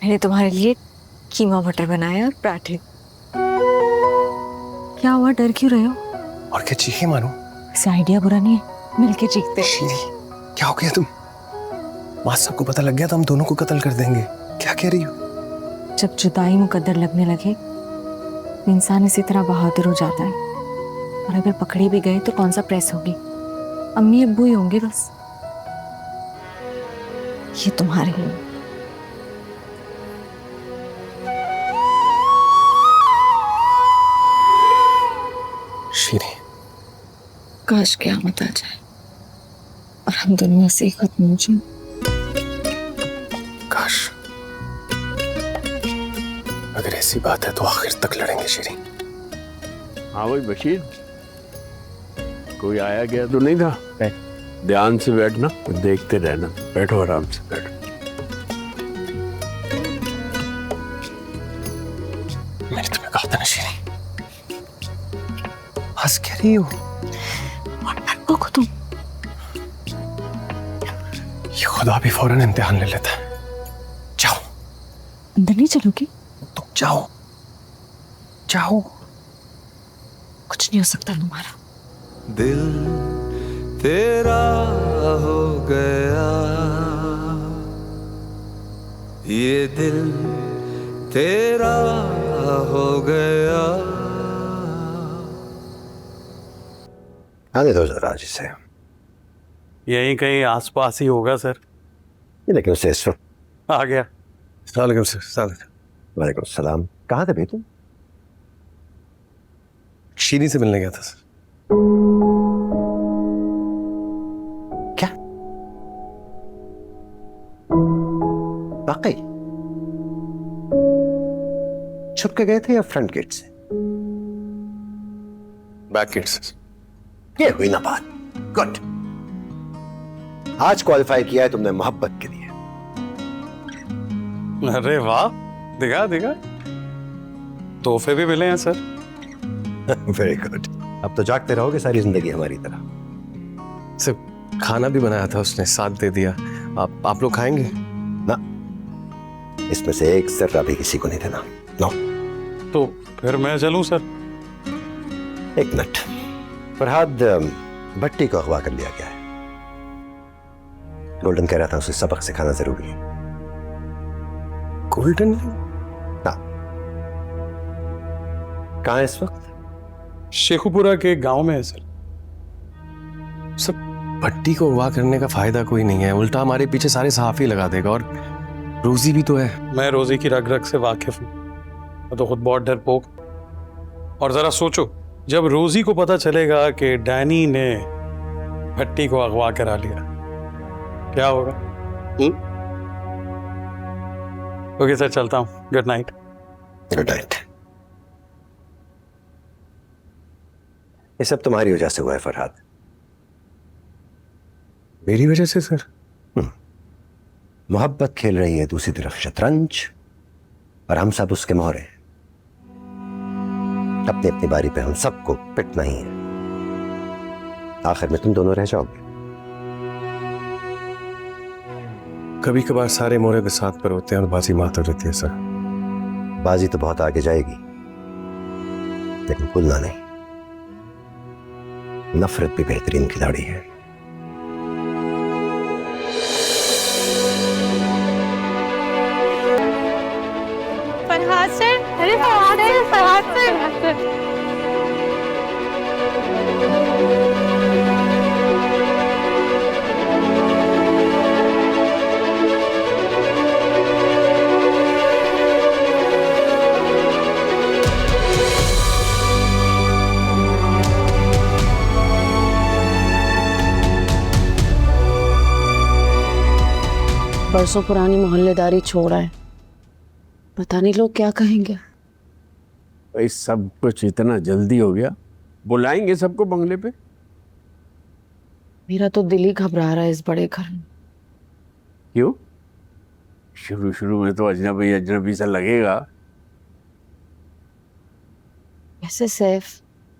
मैंने तुम्हारे लिए कीमा मटर बनाया और पराठे। क्या हुआ, डर क्यों रहे हो? और क्या चीखे मानो? ऐसा आइडिया बुरा नहीं है, मिलके चीखते। शीरी, क्या हो गया तुम? माँ सबको पता लग गया तो हम दोनों को कत्ल कर देंगे। क्या कह रही हो? जब जुदाई मुकद्दर लगने लगे तो इंसान इसी तरह बहादुर हो जाता है। और अगर पकड़े भी गए तो कौन सा प्रेस होगी, अम्मी अब्बू ही होंगे बस। ये तुम्हारे लिए। शीरी, काश क़यामत आ जाए और हम दोनों से ही खत्म हो जाएं। काश। अगर ऐसी बात है तो आखिर तक लड़ेंगे शीरी। हाँ भाई बशीर, कोई आया गया तो नहीं था? ध्यान से बैठना, देखते रहना। बैठो आराम से बैठो। मैंने तुम्हें कहा था ना शीरी। हंस क्या रही हो? को तुम ये खुदा भी फौरन इम्तिहान ले लेता है। जाओ। अंदर नहीं चलोगी? तुम जाओ जाओ। कुछ नहीं हो सकता तुम्हारा। दिल तेरा हो गया, ये दिल तेरा हो गया। आने दो जरा जिसे। यहीं कहीं आसपास ही होगा सर। लेकिन उससे इस वक्त आ गया। सलाम सर। वालेकुम सलाम। कहाँ थे भाई तुम? शीरी से मिलने गया था सर। क्या वाकई छुप के गए थे या फ्रंट गेट से? बैक गेट से। ये हुई ना बात। गुड। आज क्वालिफाई किया है तुमने मोहब्बत के लिए। अरे वाह, दिखा दिखा, तोहफे भी मिले हैं सर। Very good. अब तो जागते रहोगे सारी जिंदगी हमारी तरह। सर, खाना भी बनाया था उसने, साथ दे दिया। आप लोग खाएंगे? ना, इसमें से एक जर्रा भी किसी को नहीं देना। नो। तो फिर मैं चलूं सर? एक मिनट। फरहाद भट्टी को अगवा कर लिया गया है। गोल्डन कह रहा था उसे सबक सिखाना जरूरी है। गोल्डन? हाँ। कहाँ है इस वक्त? शेखुपुरा के गांव में है सर। सब भट्टी को अगवा करने का फायदा कोई नहीं है, उल्टा हमारे पीछे सारे सहाफी लगा देगा। और रोजी भी तो है। मैं रोजी की रग रग से वाकिफ हूं। मैं तो खुद बहुत डरपोक। और जरा सोचो, जब रोजी को पता चलेगा कि डैनी ने भट्टी को अगवा करा लिया, क्या होगा? ओके सर, चलता हूँ। Good night. Good night. ये सब तुम्हारी वजह से हुआ है फरहाद। मेरी वजह से सर? मोहब्बत खेल रही है दूसरी तरफ शतरंज, और हम सब उसके मोहरे हैं। अपनी अपनी बारी पे हम सबको पिटना ही है। आखिर में तुम दोनों रह जाओगे। कभी कभार सारे मोरे बिसात पर होते हैं और बाजी मात रहती है सर। बाजी तो बहुत आगे जाएगी, लेकिन भूलना नहीं, नफरत भी बेहतरीन खिलाड़ी है। फरहाद सर, अरे फरहाद सर, फरहाद सर। बरसों पुरानी मोहल्लेदारी छोड़ा है, पता नहीं लोग क्या कहेंगे। भाई सब कुछ इतना जल्दी हो गया? बुलाएंगे सबको बंगले पे। मेरा तो दिल ही घबरा रहा है इस बड़े घर में। क्यों? शुरू शुरू में तो अजनबी अजनबी सा लगेगा। वैसे सैफ,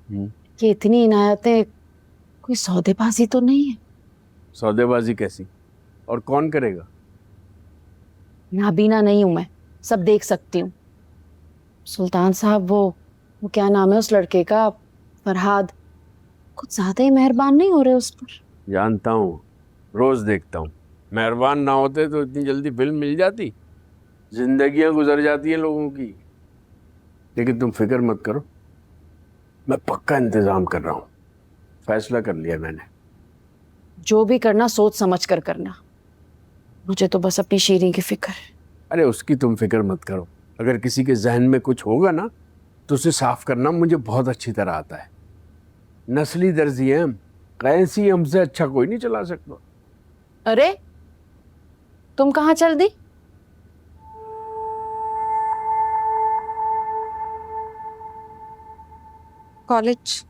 ये इतनी इनायतें कोई सौदेबाजी तो नहीं है? सौदेबाजी कैसी? और कौन करेगा? नाबीना नहीं हूं मैं, सब देख सकती हूँ। सुल्तान साहब, वो क्या नाम है उस लड़के का, फरहाद, कुछ ज्यादा ही मेहरबान नहीं हो रहे उस पर? जानता हूँ, रोज देखता हूँ। मेहरबान ना होते तो इतनी जल्दी फिल्म मिल जाती, जिंदगियां गुजर जाती हैं लोगों की। लेकिन तुम फिक्र मत करो, मैं पक्का इंतजाम कर रहा हूँ। फैसला कर लिया मैंने। जो भी करना सोच समझ कर करना। मुझे तो बस अपनी शीरी की फिक्र है। अरे उसकी तुम फिक्र मत करो। अगर किसी के जहन में कुछ होगा ना तो उसे साफ करना मुझे बहुत अच्छी तरह आता है। नस्ली दर्जी हैं हम, कैसी हमसे अच्छा कोई नहीं चला सकता। अरे तुम कहाँ चल दी? कॉलेज।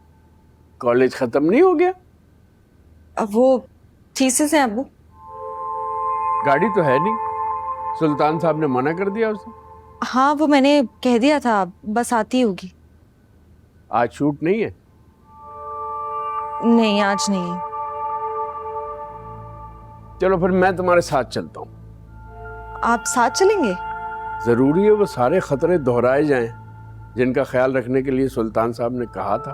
कॉलेज खत्म नहीं हो गया? अब वो थीसिस है अब्बू। गाड़ी तो है नहीं, सुल्तान साहब ने मना कर दिया उसे। हाँ वो मैंने कह दिया था, बस आती होगी। आज शूट नहीं है? नहीं आज नहीं है। चलो फिर मैं तुम्हारे साथ चलता हूँ। आप साथ चलेंगे? जरूरी है वो सारे खतरे दोहराए जाएं जिनका ख्याल रखने के लिए सुल्तान साहब ने कहा था।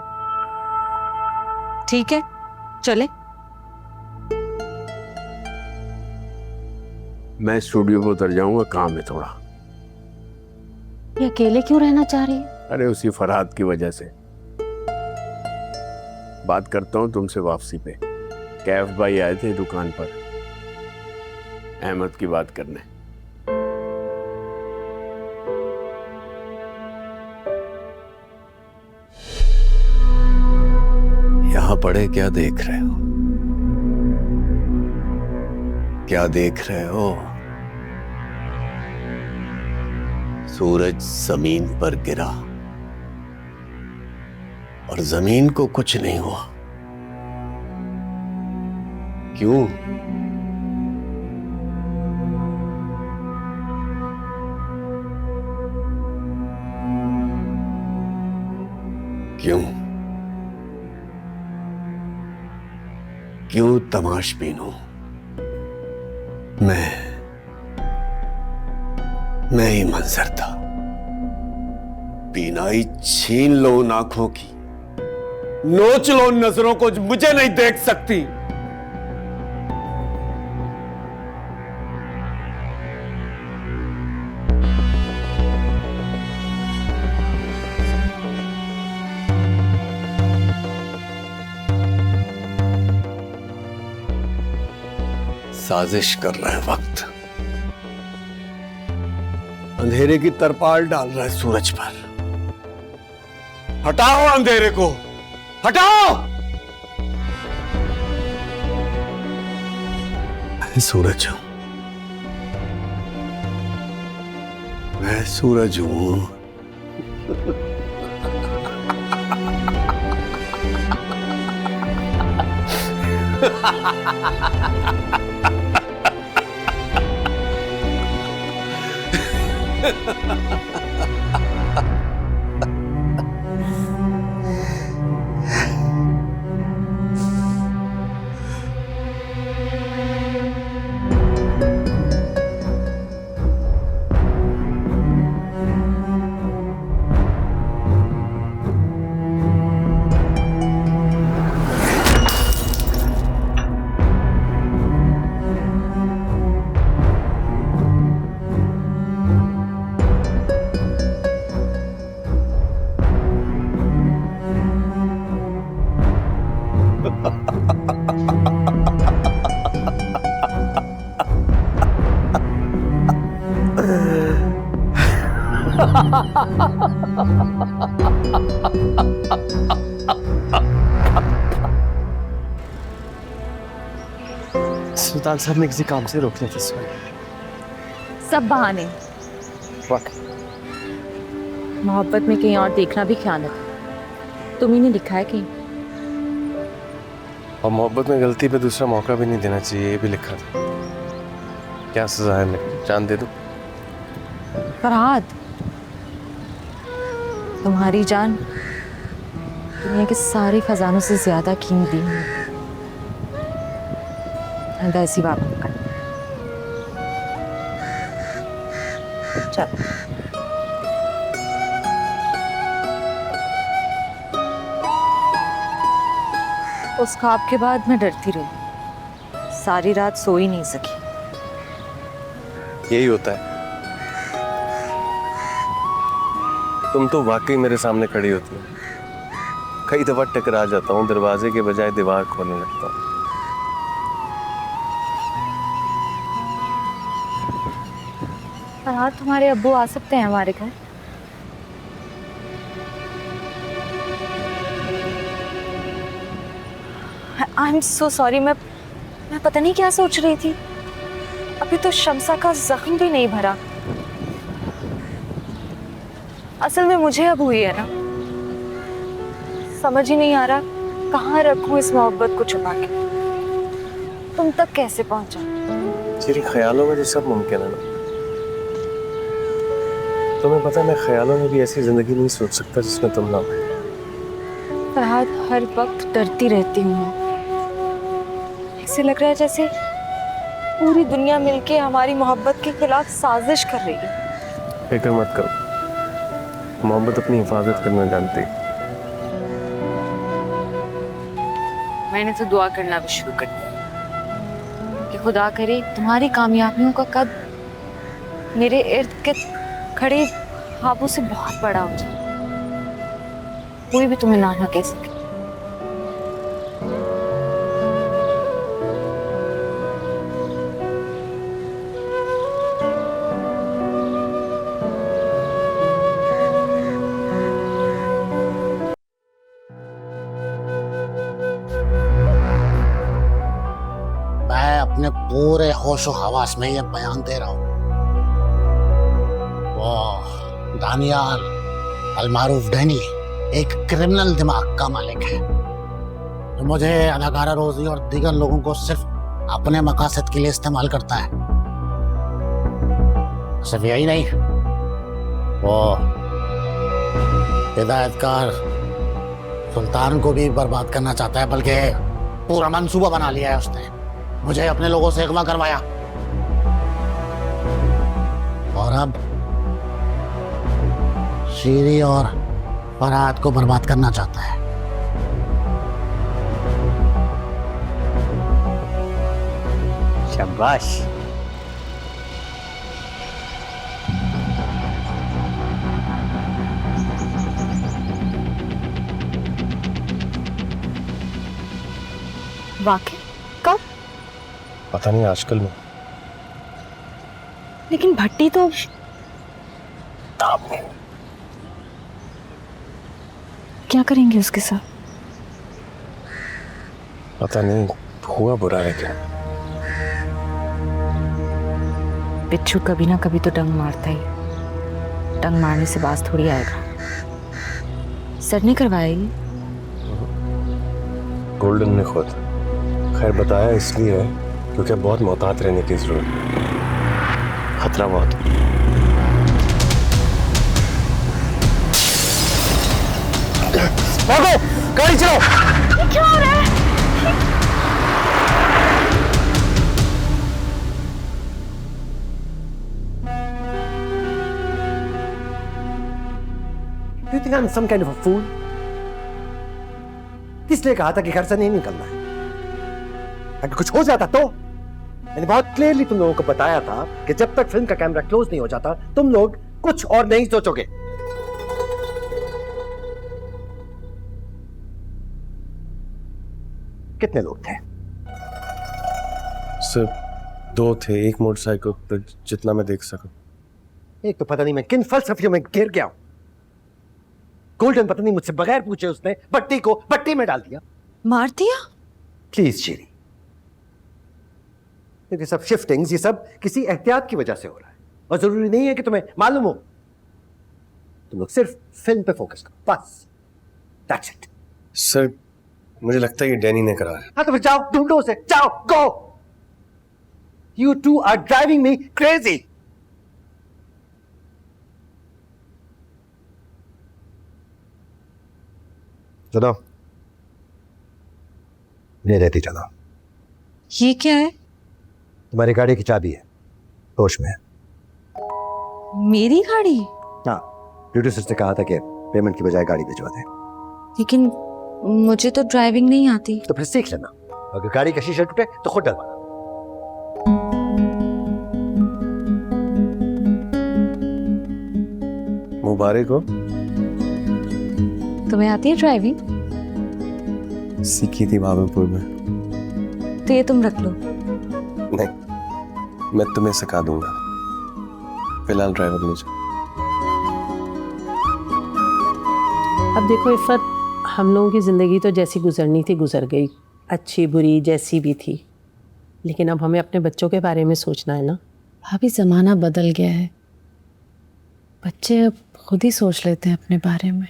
ठीक है चले। मैं स्टूडियो पे उतर जाऊंगा, काम है थोड़ा। ये अकेले क्यों रहना चाह रही है? अरे उसी फरहाद की वजह से। बात करता हूँ तुमसे वापसी पे। कैफ भाई आए थे दुकान पर अहमद की बात करने। यहां पड़े क्या देख रहे हो? क्या देख रहे हो? सूरज जमीन पर गिरा और जमीन को कुछ नहीं हुआ। क्यों? क्यों? क्यों तमाशबीन हूं? मैं ही मंजर था। बीनाई छीन लो उन आंखों की, नोच लो उन नजरों को जो मुझे नहीं देख सकती। साजिश कर रहा है वक्त, अंधेरे की तरपाल डाल रहा है सूरज पर। हटाओ अंधेरे को, हटाओ। मैं सूरज हूं, मैं सूरज हूं। सुल्तान साहब ने किसी काम से रोक लिया था इसमें। सब बहाने। मोहब्बत में कहीं और देखना भी ख्यानत है। तुम ही ने लिखा है कहीं। और मोहब्बत में गलती पे दूसरा मौका भी नहीं देना चाहिए, ये भी लिखा था। क्या सजा है मेरी? जान दे दूं? फरहाद, तुम्हारी जान दुनिया के सारे खजानों से ज्यादा कीमती है। ऐसी बात कर। चलो। उस ख्वाब के बाद मैं डरती रही, सारी रात सो ही नहीं सकी। यही होता है, तुम तो वाकई मेरे सामने खड़ी होती हो। कई दफा टकरा जाता हूँ, दरवाजे के बजाय दीवार खोलने लगता हूँ। फरहाद, तुम्हारे अब्बू आ सकते हैं हमारे घर? आई एम सो सॉरी, मैं पता नहीं क्या सोच रही थी। अभी तो शमसा का जख्म भी नहीं भरा। असल में मुझे अब हुई है ना, समझ ही नहीं आ रहा कहाँ रखूं इस मोहब्बत को छुपा के। तुम तक कैसे पहुंचा? तेरे ख्यालों में तो सब मुमकिन है ना। तुम्हें पता है, मैं ख्यालों में भी ऐसी जिंदगी नहीं सोच सकता जिसमें तुम ना हो। फरहाद, हर वक्त डरती रहती हूँ। ऐसे लग रहा है जैसे पूरी दुनिया मिलके हमारी मोहब्बत के खिलाफ साजिश कर रही है। फिक्र मत करो, मोहब्बत अपनी हिफाजत करना जानती है। मैंने तो दुआ करना भी शुरू कर दिया कि खुदा करे तुम्हारी कामयाबियों का कद मेरे इर्द गिर्द खड़े ख्वाबों से बहुत बड़ा हो जाए, कोई भी तुम्हें ना कह सके। मैं अपने पूरे होशो हवास में ये बयान दे रहा हूँ, वो दानियाल अलमारूफ डैनी एक क्रिमिनल दिमाग का मालिक है, जो मुझे, अदाकारा रोजी और दीगर लोगों को सिर्फ अपने मकासद के लिए इस्तेमाल करता है। सिर्फ यही नहीं, वो हिदायतकार सुल्तान को भी बर्बाद करना चाहता है, बल्कि पूरा मंसूबा बना लिया है उसने। मुझे अपने लोगों से अगवा करवाया और अब शीरी और फरहाद को बर्बाद करना चाहता है। शाबाश। वाकई? कब? पता नहीं, आजकल में। लेकिन भट्टी तो क्या करेंगे उसके साथ? पता नहीं, हुआ बुरा है क्या। बिच्छू कभी ना कभी तो डंग मारता ही, डंग मारने से बाज थोड़ी आएगा। सर ने करवाया ये? गोल्डन ने खुद। खैर, बताया इसलिए है क्योंकि अब बहुत मोहतात रहने की जरूरत है, खतरा बहुत है। भागो, गाड़ी चलाओ। क्या हो रहा है? Do you think I'm some kind of a fool? किसने कहा था कि घर से नहीं निकलना है? अगर कुछ हो जाता तो? मैंने बहुत क्लियरली तुम लोगों को बताया था कि जब तक फिल्म का कैमरा क्लोज नहीं हो जाता तुम लोग कुछ और नहीं सोचोगे। कितने लोग थे? सिर्फ 2 थे, एक मोटरसाइकिल पर, जितना मैं देख सकूं। एक तो पता नहीं मैं किन फलसफियों में गिर गया हूं। गोल्डन पता नहीं मुझसे बगैर पूछे उसने भट्टी को भट्टी में डाल दिया। मार दिया? प्लीज शीरी, क्योंकि सब शिफ्टिंग्स ये सब किसी एहतियात की वजह से हो रहा है और जरूरी नहीं है कि तुम्हें मालूम हो। तुम लोग सिर्फ फिल्म पे फोकस करो, बस। That's it. सर, मुझे लगता है ये डैनी ने करा है। हाँ तो फिर जाओ, ढूंढो उसे, जाओ, go. You two are driving me crazy. चलो, ले रहती चलो। ये क्या है? तुम्हारी गाड़ी की चाबी है, होश में है। मेरी गाड़ी? हाँ, प्रोड्यूसर से कहा था कि पेमेंट की बजाय गाड़ी भिजवा दे। लेकिन मुझे तो ड्राइविंग नहीं आती। तो फिर सीख लेना, अगर गाड़ी का शीशा टूटे तो खुद डलवाना। मुबारक हो। तुम्हें आती है ड्राइविंग? सीखी थी भागलपुर में। तो ये तुम रख लो। नहीं, मैं तुम्हें सिखा दूंगा। फिलहाल ड्राइवर ले जाओ। अब देखो इफ़त, हम लोगों की ज़िंदगी तो जैसी गुजरनी थी गुजर गई, अच्छी बुरी जैसी भी थी, लेकिन अब हमें अपने बच्चों के बारे में सोचना है ना। भाभी ज़माना बदल गया है, बच्चे अब खुद ही सोच लेते हैं अपने बारे में।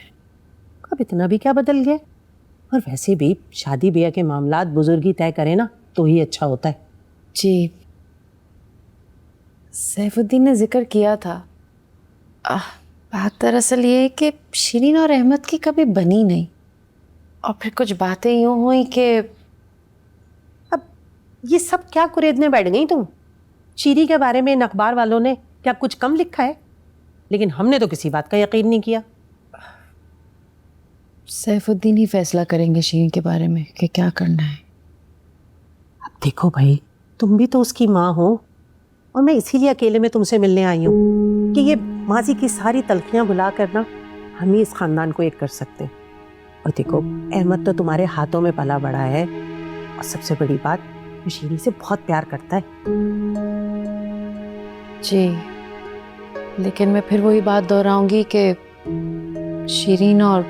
अब इतना भी क्या बदल गया? और वैसे भी शादी ब्याह के मामलात बुजुर्गी तय करे ना तो ही अच्छा होता है। जी, सैफुद्दीन ने जिक्र किया था। बात दरअसल ये है कि शिरीन और अहमद की कभी बनी नहीं, और फिर कुछ बातें यूं हुई कि अब ये सब क्या कुरेदने बैठ गई तुम? शीरी के बारे में इन अखबार वालों ने क्या कुछ कम लिखा है? लेकिन हमने तो किसी बात का यकीन नहीं किया। सैफुद्दीन ही फैसला करेंगे शिरीन के बारे में कि क्या करना है। अब देखो भाई, तुम भी तो उसकी माँ हो, और मैं इसीलिए अकेले में तुमसे मिलने आई हूँ कि ये माजी की सारी तलखियाँ भुला कर ना हम ही इस खानदान को एक कर सकते हैं। और देखो, अहमद तो तुम्हारे हाथों में पला बड़ा है, और सबसे बड़ी बात, वो शीरी से बहुत प्यार करता है। जी, लेकिन मैं फिर वही बात दोहराऊंगी कि शिरीन और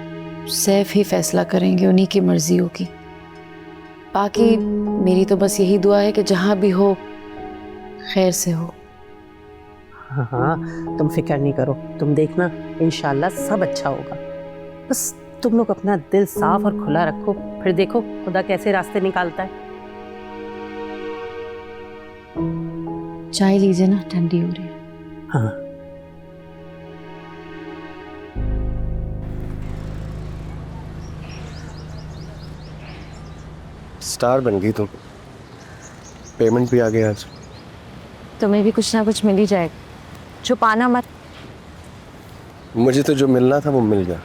सैफ ही फैसला करेंगे, उन्हीं की मर्जी होगी। बाकी मेरी तो बस यही दुआ है कि जहाँ भी हो खैर से हो। हाँ हाँ, तुम फिक्र नहीं करो, तुम देखना इंशाल्लाह सब अच्छा होगा। बस तुम लोग अपना दिल साफ और खुला रखो, फिर देखो खुदा कैसे रास्ते निकालता है। चाय लीजिए ना, ठंडी हो रही है। हाँ, स्टार बन गई तुम। पेमेंट भी आ गया आज। तुम्हें भी कुछ ना कुछ मिल ही जाएगा, छुपाना मत। मुझे तो जो मिलना था वो मिल गया।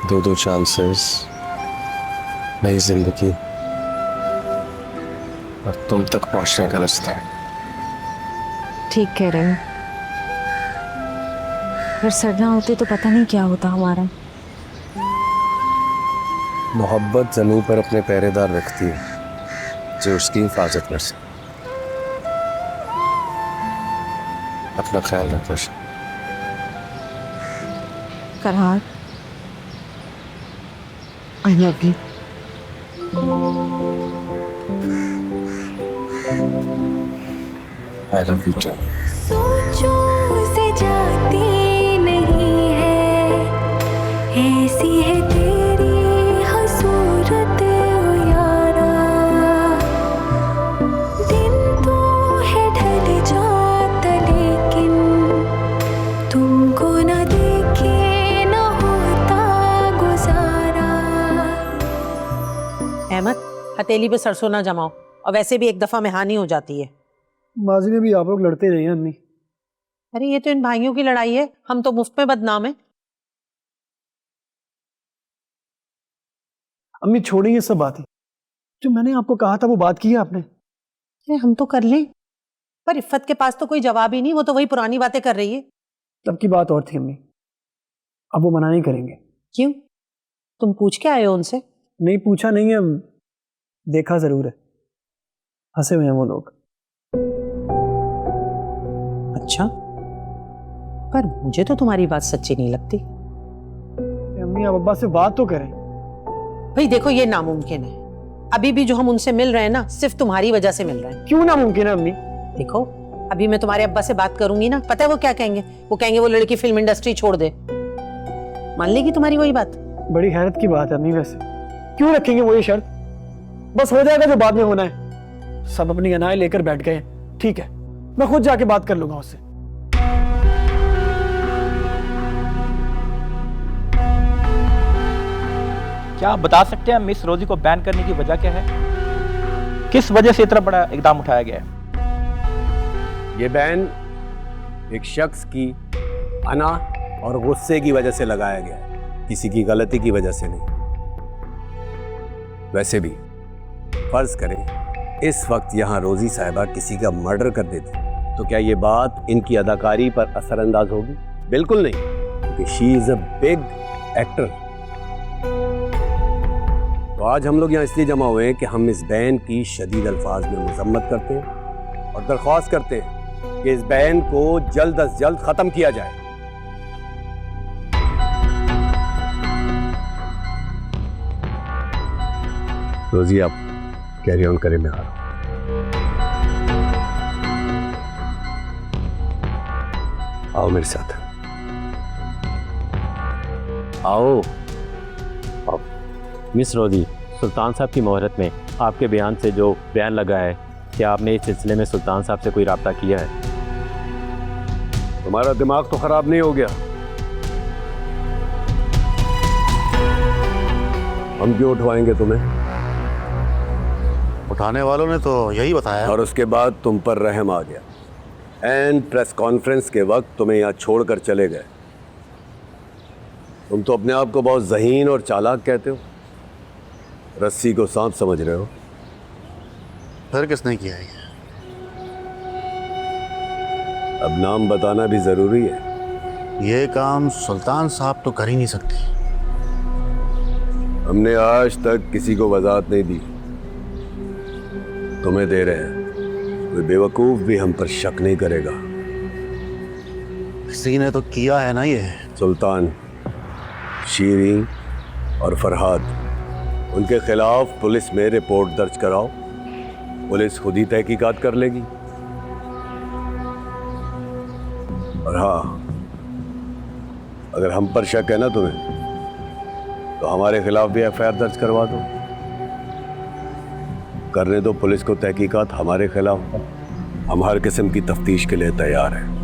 2 चांसेस, नई जिंदगी, और तुम तक पहुंचने का रास्ता। ठीक कह रहे हो। अगर सड़ना होती तो पता नहीं क्या होता हमारा। मोहब्बत जमीन पर अपने पहरेदार रखती है जो उसकी हिफाजत कर सके। अपना ख्याल रखना। Farhad, I love you. I love you too. सोचों से जाती नहीं है, ऐसी है तेरी हसूरत ओ यारा। दिन तो है ढल जाता लेकिन तुमको न देखे न होता गुजारा। अहमद, हथेली पे सरसों ना जमाओ, और वैसे भी एक दफा में हानि हो जाती है। माजी में भी आप लोग लड़ते रहे हैं अम्मी। अरे ये तो इन भाइयों की लड़ाई है, हम तो मुफ्त में बदनाम है। अम्मी छोड़िए ये सब बातें, जो मैंने आपको कहा था वो बात की है आपने? अरे हम तो कर लें, पर इफ़्फ़त के पास तो कोई जवाब ही नहीं, वो तो वही पुरानी बातें कर रही है। तब की बात और थी अम्मी, अब वो मना नहीं करेंगे। क्यों? तुम पूछ के आए हो उनसे? नहीं पूछा नहीं है, देखा जरूर है, हंसे हुए हैं वो लोग। अच्छा, पर मुझे तो तुम्हारी बात सच्ची नहीं लगती। अम्मी आप अब्बा से बात तो करें। भाई देखो, ये नामुमकिन है। अभी भी जो हम उनसे मिल रहे हैं ना, सिर्फ तुम्हारी वजह से मिल रहे हैं। क्यों नामुमकिन है अम्मी? देखो, अभी मैं तुम्हारे अब्बा से बात करूंगी ना, पता है वो क्या कहेंगे? वो कहेंगे वो लड़की फिल्म इंडस्ट्री छोड़ दे। मान लेगी तुम्हारी वही बात? बड़ी हैरत की बात है अम्मी, वैसे क्यों रखेंगे वो ये शर्त? बस हो जाएगा जो बाद में होना है। सब अपनी अनाएं लेकर बैठ गए, ठीक है, मैं खुद जाके बात कर लूंगा उससे। क्या आप बता सकते हैं मिस रोजी को बैन करने की वजह क्या है? किस वजह से इतना बड़ा इकदाम उठाया गया है? ये बैन एक शख्स की अना और गुस्से की वजह से लगाया गया है, किसी की गलती की वजह से नहीं। वैसे भी फर्ज करें इस वक्त यहाँ रोजी साहिबा किसी का मर्डर कर देती, तो क्या ये बात इनकी अदाकारी पर असरअंदाज होगी? बिल्कुल नहीं, क्योंकि she is a big actor. तो आज हम लोग यहाँ इसलिए जमा हुए हैं कि हम इस बैन की शदीद अल्फाज में मजम्मत करते हैं और दरख्वास्त करते हैं कि इस बैन को जल्द अज जल्द खत्म किया जाए। रोजी आप कैरी ऑन करें, मैं आ रहा हूं। आओ मेरे साथ, आओ। मिस रोजी, सुल्तान साहब की मोहरत में आपके बयान से जो बयान लगा है, क्या आपने इस सिलसिले में सुल्तान साहब से कोई राब्ता किया है? तुम्हारा दिमाग तो खराब नहीं हो गया? हम क्यों उठवाएंगे तुम्हें? उठाने वालों ने तो यही बताया। और उसके बाद तुम पर रहम आ गया एंड प्रेस कॉन्फ्रेंस के वक्त तुम्हें यहाँ छोड़कर चले गए। तुम तो अपने आप को बहुत ज़हीन और चालाक कहते हो, रस्सी को सांप समझ रहे हो। फिर किसने किया ये? अब नाम बताना भी ज़रूरी है। ये काम सुल्तान साहब तो कर ही नहीं सकते। हमने आज तक किसी को वजाहत नहीं दी, तुम्हें दे रहे हैं। कोई बेवकूफ़ भी हम पर शक नहीं करेगा। किसी ने तो किया है ना ये। सुल्तान, शीरीन और फरहाद, उनके खिलाफ पुलिस में रिपोर्ट दर्ज कराओ। पुलिस खुद ही तहकीकात कर लेगी। और हाँ, अगर हम पर शक है ना तुम्हें, तो हमारे खिलाफ भी एफआईआर दर्ज करवा दो। करने दो पुलिस को तहकीकात हमारे खिलाफ। हम हर किस्म की तफ्तीश के लिए तैयार हैं।